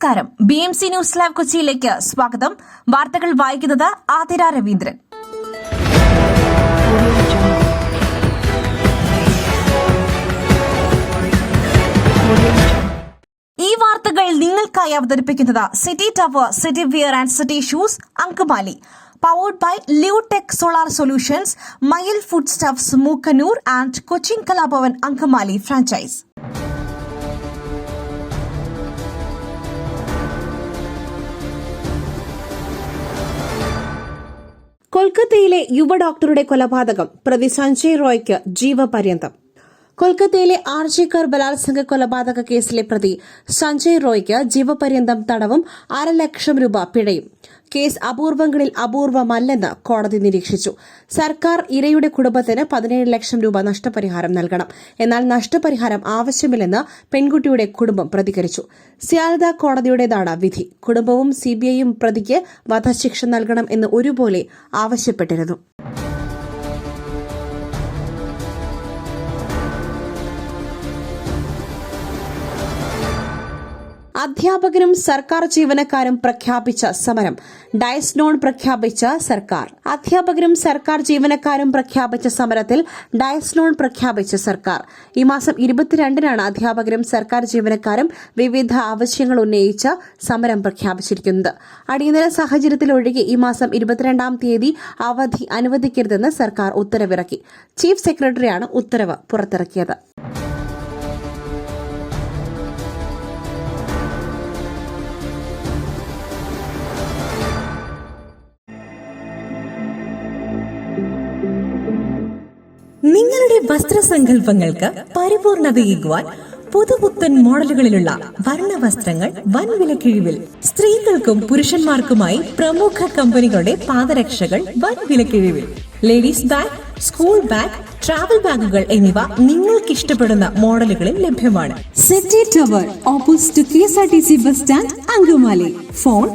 നമസ്കാരം. BMC news live കൊച്ചിയിലേക്ക് സ്വാഗതം. വാർത്തകൾ വായിക്കുന്നത് ആതിര രവീന്ദ്രൻ. ഈ വാർത്തകൾ നിങ്ങൾക്കായി അവതരിപ്പിക്കുന്നത് city tower, city wear and city shoes, Angamaly. Powered by Liotech Solar Solutions, Mayil Foodstuffs, Mookanur and Cochin Kalabavan Ankamali franchise. കൊൽക്കത്തയിലെ യുവ ഡോക്ടറുടെ കൊലപാതകം, പ്രതി സഞ്ജയ് റോയ്ക്ക് ജീവപര്യന്തം. കൊൽക്കത്തയിലെ ആർജിക്കർ ബലാത്സംഗ കൊലപാതക കേസിലെ പ്രതി സഞ്ജയ് റോയ്ക്ക് ജീവപര്യന്തം തടവും 1.5 ലക്ഷം രൂപ പിഴയും. കേസ് അപൂർവങ്ങളിൽ അപൂർവമല്ലെന്ന് കോടതി നിരീക്ഷിച്ചു. സർക്കാർ ഇരയുടെ കുടുംബത്തിന് 17 ലക്ഷം രൂപ നഷ്ടപരിഹാരം നൽകണം. എന്നാൽ നഷ്ടപരിഹാരം ആവശ്യമില്ലെന്ന് പെൺകുട്ടിയുടെ കുടുംബം പ്രതികരിച്ചു. സിയാൽദ കോടതിയുടേതാണ് വിധി. കുടുംബവും CBIയും പ്രതിക്ക് വധശിക്ഷ നൽകണം എന്ന് ഒരുപോലെ ആവശ്യപ്പെട്ടിരുന്നു. അധ്യാപകരും സർക്കാർ ജീവനക്കാരും പ്രഖ്യാപിച്ച സമരം, ഡയസ്നോൺ പ്രഖ്യാപിച്ച സർക്കാർ. അധ്യാപകരും സർക്കാർ ജീവനക്കാരും പ്രഖ്യാപിച്ച സമരത്തിൽ ഡയസ്നോൺ പ്രഖ്യാപിച്ച സർക്കാർ. ഈ മാസം 22-നാണ് അധ്യാപകരും സർക്കാർ ജീവനക്കാരും വിവിധ ആവശ്യങ്ങൾ ഉന്നയിച്ച സമരം പ്രഖ്യാപിച്ചിരിക്കുന്നത്. അടിയന്തര സാഹചര്യത്തിൽ ഒഴികെ ഈ മാസം 22-ാം തീയതി അവധി അനുവദിക്കരുതെന്ന് സർക്കാർ ഉത്തരവിറക്കി. ചീഫ് സെക്രട്ടറിയാണ് ഉത്തരവ് പുറത്തിറക്കിയത്. നിങ്ങളുടെ വസ്ത്രസങ്കല്പങ്ങൾക്ക് പരിപൂർണതയേകുവാൻ പുതുപുത്തൻ മോഡലുകളിലുള്ള വർണ്ണവസ്ത്രങ്ങൾ വൻ വിലക്കിഴിവിൽ. സ്ത്രീകൾക്കും പുരുഷന്മാർക്കുമായി പ്രമുഖ കമ്പനികളുടെ പാദരക്ഷകൾ വൻ വിലക്കിഴിവിൽ. Ladies bag, school bag, travel ബാഗുകൾ എന്നിവ നിങ്ങൾക്ക് ഇഷ്ടപ്പെടുന്ന മോഡലുകളിൽ ലഭ്യമാണ്. City tower, opposite KSRTC bus stand, Angamaly. Phone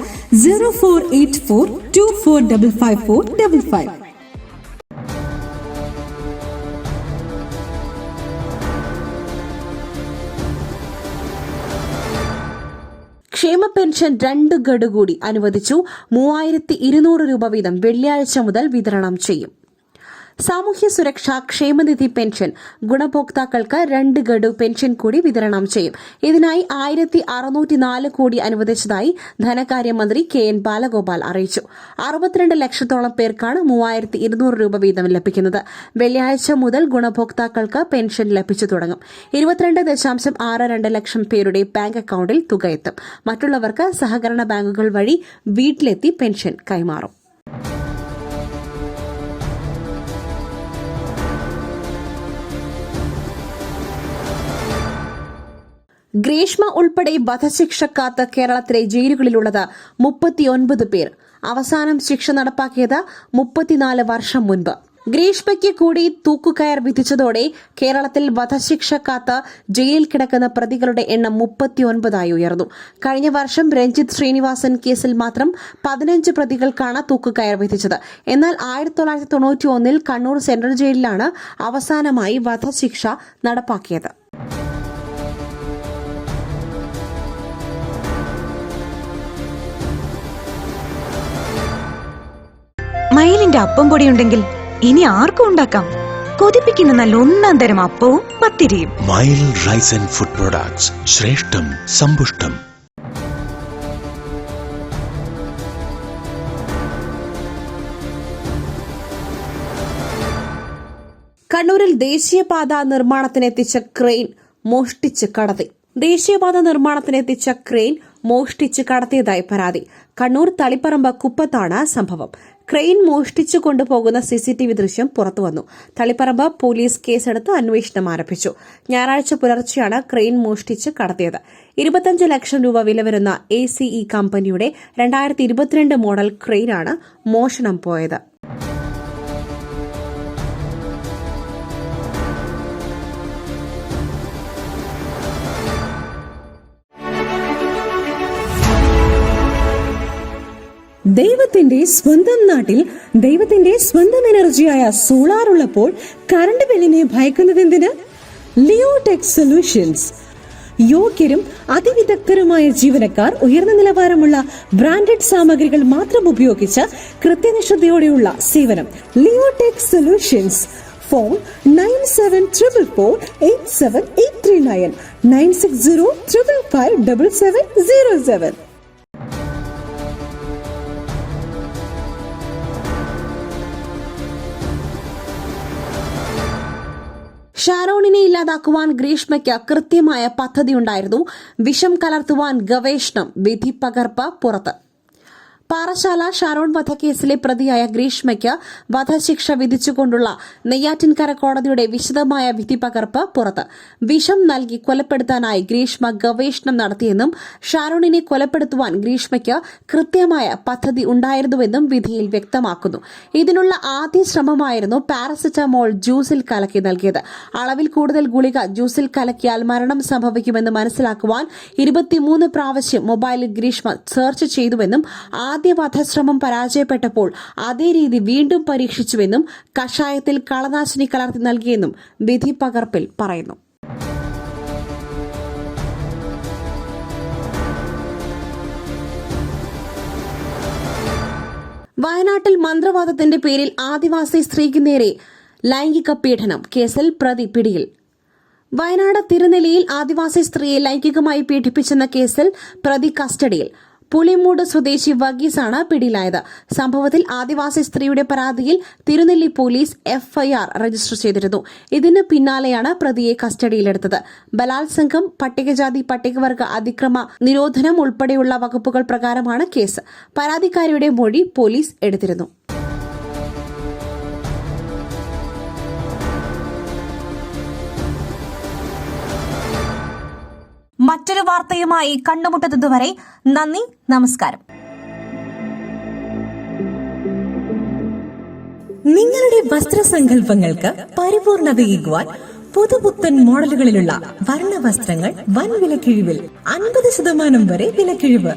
0484245555. ക്ഷേമ പെൻഷൻ 2 ഗഡു കൂടി അനുവദിച്ചു. 3200 രൂപ വീതം വെള്ളിയാഴ്ച മുതൽ വിതരണം ചെയ്യും. സാമൂഹ്യ സുരക്ഷാ ക്ഷേമനിധി പെൻഷൻ ഗുണഭോക്താക്കൾക്ക് 2 ഗഡു പെൻഷൻ കൂടി വിതരണം ചെയ്യും. ഇതിനായി 1604 കോടി അനുവദിച്ചതായി ധനകാര്യമന്ത്രി KN ബാലഗോപാൽ അറിയിച്ചു. 62 ലക്ഷത്തോളം പേർക്കാണ് 3200 രൂപ വീതം ലഭിക്കുന്നത്. വെള്ളിയാഴ്ച മുതൽ ഗുണഭോക്താക്കൾക്ക് പെൻഷൻ ലഭിച്ചു തുടങ്ങും. 22.62 ലക്ഷം പേരുടെ ബാങ്ക് അക്കൌണ്ടിൽ തുക എത്തും. മറ്റുള്ളവർക്ക് സഹകരണ ബാങ്കുകൾ വഴി വീട്ടിലെത്തി പെൻഷൻ കൈമാറും. ഗ്രീഷ്മ ഉൾപ്പെടെ വധശിക്ഷ കാത്ത് കേരളത്തിലെ ജയിലുകളിലുള്ളത് 39 പേർ. അവസാനം ശിക്ഷ നടപ്പാക്കിയത് 34 വർഷം മുൻപ്. ഗ്രീഷ്മയ്ക്ക് കൂടി തൂക്കുകയർ വിധിച്ചതോടെ കേരളത്തിൽ വധശിക്ഷ കാത്ത് ജയിലിൽ കിടക്കുന്ന പ്രതികളുടെ എണ്ണം 39 ഉയർന്നു. കഴിഞ്ഞ വർഷം രഞ്ജിത്ത് ശ്രീനിവാസൻ കേസിൽ മാത്രം 15 പ്രതികൾക്കാണ് തൂക്കുകയർ വിധിച്ചത്. എന്നാൽ 1991-ൽ കണ്ണൂർ സെൻട്രൽ ജയിലിലാണ് അവസാനമായി വധശിക്ഷ നടപ്പാക്കിയത്. മയിലിന്റെ അപ്പം പൊടിയുണ്ടെങ്കിൽ ഇനി ആർക്കും ഉണ്ടാക്കാം. കൊതിപ്പിക്കുന്ന നല്ല 1-ാം തരം അപ്പവും പത്തിരിയും. മയിൽ റൈസ് ആൻഡ് ഫുഡ് പ്രൊഡക്ട്സ്, ശ്രേഷ്ഠം സമ്പുഷ്ടം. കണ്ണൂരിൽ ദേശീയപാത നിർമ്മാണത്തിനെത്തിച്ച ക്രെയിൻ മോഷ്ടിച്ച് കടത്തി. ദേശീയപാത നിർമ്മാണത്തിനെത്തിച്ച ക്രെയിൻ മോഷ്ടിച്ച് കടത്തിയതായി പരാതി. കണ്ണൂർ തളിപ്പറമ്പ് കുപ്പത്താണ് സംഭവം. ക്രെയിൻ മോഷ്ടിച്ചു കൊണ്ടുപോകുന്ന CCTV ദൃശ്യം പുറത്തുവന്നു. തളിപ്പറമ്പ് പോലീസ് കേസെടുത്ത് അന്വേഷണം ആരംഭിച്ചു. ഞായറാഴ്ച പുലർച്ചെയാണ് ക്രെയിൻ മോഷ്ടിച്ച് കടത്തിയത്. 25 ലക്ഷം രൂപ വില വരുന്ന ACE കമ്പനിയുടെ 2022 മോഡൽ ക്രെയിനാണ് മോഷണം പോയത്. ദൈവത്തിന്റെ സ്വന്തം നാട്ടിൽ ദൈവത്തിന്റെ സ്വന്തം എനർജിയായ സോളാർ ഉള്ളപ്പോൾ കറണ്ട് ബില്ലിനെ ഭയക്കുന്നതെന്തിന്? Leotech solutions. യോഗ്യരും അതിവിദഗ്ധരുമായ ജീവനക്കാർ ഉയർന്ന നിലവാരമുള്ള ബ്രാൻഡഡ് സാമഗ്രികൾ മാത്രം ഉപയോഗിച്ച് കൃത്യനിഷ്ഠതയോടെയുള്ള സേവനം. Leotech solutions. ഫോൺ 9744487839 9605557707. ഷാരോണിനെ ഇല്ലാതാക്കുവാൻ ഗ്രീഷ്മയ്ക്ക് കൃത്യമായ പദ്ധതിയുണ്ടായിരുന്നു. വിഷം കലർത്തുവാൻ ഗവേഷണം. വിധി പകർപ്പ് പുറത്ത്. പാറശാല ഷാരോൺ വധക്കേസിലെ പ്രതിയായ ഗ്രീഷ്മയ്ക്ക് വധശിക്ഷ വിധിച്ചുകൊണ്ടുള്ള നെയ്യാറ്റിൻകര കോടതിയുടെ വിശദമായ വിധി പകർപ്പ് പുറത്ത്. വിഷം നൽകി കൊലപ്പെടുത്താനായി ഗ്രീഷ്മ ഗവേഷണം നടത്തിയെന്നും ഷാരോണിനെ കൊലപ്പെടുത്തുവാൻ ഗ്രീഷ്മയ്ക്ക് കൃത്യമായ പദ്ധതി ഉണ്ടായിരുന്നുവെന്നും വിധിയിൽ വ്യക്തമാക്കുന്നു. ഇതിനുള്ള ആദ്യ ശ്രമമായിരുന്നു പാരസെറ്റമോൾ ജ്യൂസിൽ കലക്കി നൽകിയത്. അളവിൽ കൂടുതൽ ഗുളിക ജ്യൂസിൽ കലക്കിയാൽ മരണം സംഭവിക്കുമെന്ന് മനസ്സിലാക്കുവാൻ 23 പ്രാവശ്യം മൊബൈലിൽ ഗ്രീഷ്മ സെർച്ച് ചെയ്തുവെന്നും ആദ്യ വധശ്രമം പരാജയപ്പെട്ടപ്പോൾ അതേ രീതി വീണ്ടും പരീക്ഷിച്ചുവെന്നും കഷായത്തിൽ കളനാശിനി കലർത്തി നൽകിയെന്നും വിധി പകർപ്പിൽ പറയുന്നു. വയനാട്ടിൽ മന്ത്രവാദത്തിന്റെ പേരിൽ ആദിവാസി സ്ത്രീക്ക് നേരെ ലൈംഗിക പീഡനം. കേസിൽ പ്രതി പിടിയിൽ. വയനാട് തിരുനെല്ലിയിൽ ആദിവാസി സ്ത്രീയെ ലൈംഗികമായി പീഡിപ്പിച്ചെന്ന കേസിൽ പ്രതി കസ്റ്റഡിയിൽ. പുളിമൂട് സ്വദേശി വർഗീസാണ് പിടിയിലായത്. സംഭവത്തിൽ ആദിവാസി സ്ത്രീയുടെ പരാതിയിൽ തിരുനെല്ലി പോലീസ് എഫ്ഐആർ രജിസ്റ്റർ ചെയ്തിരുന്നു. ഇതിന് പിന്നാലെയാണ് പ്രതിയെ കസ്റ്റഡിയിലെടുത്തത്. ബലാത്സംഗം, പട്ടികജാതി പട്ടികവർഗ അതിക്രമ നിരോധനം ഉൾപ്പെടെയുള്ള വകുപ്പുകൾ പ്രകാരമാണ് കേസ്. പരാതിക്കാരിയുടെ മൊഴി പോലീസ് എടുത്തിരുന്നു. മറ്റൊരു വാർത്തയുമായി കണ്ടുമുട്ടുന്നതുവരെ നന്ദി, നമസ്കാരം. നിങ്ങളുടെ വസ്ത്രസങ്കല്പങ്ങൾക്ക് പരിപൂർണതയേകുവാൻ പുതുപുത്തൻ മോഡലുകളിലുള്ള വർണ്ണവസ്ത്രങ്ങൾ വൻ വിലക്കിഴിവിൽ 50% വരെ വിലക്കിഴിവ്.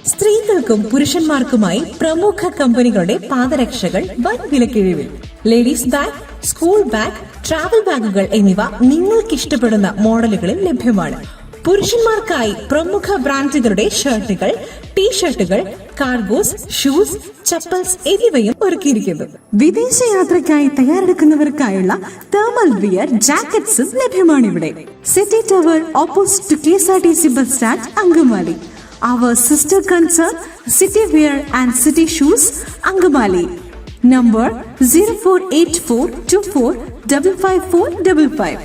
സ്ത്രീകൾക്കും പുരുഷന്മാർക്കുമായി പ്രമുഖ കമ്പനികളുടെ പാദരക്ഷകൾ വൻ വിലക്കിഴിവിൽ. Ladies bag, school bag, travel ബാഗുകൾ എന്നിവ നിങ്ങൾക്ക് ഇഷ്ടപ്പെടുന്ന മോഡലുകളിൽ ലഭ്യമാണ്. പുരുഷന്മാർക്കായി പ്രമുഖ ബ്രാൻഡുകളുടെ ഷർട്ടുകൾ, ടീഷർട്ടുകൾ, കാർഗോസ്, ഷൂസ്, ചപ്പൽസ് എന്നിവയും ഒരുക്കിയിരിക്കുന്നു. വിദേശയാത്രയ്ക്കായി തയ്യാറെടുക്കുന്നവർക്കായുള്ള തേർമൽ വിയർ, ജാക്കറ്റ്സും ലഭ്യമാണിവിടെ. City tower opposite KSRTC bus stand, Angamaly. Our sister concern, City Wear and City Shoes, Angamali. Number 048424555455.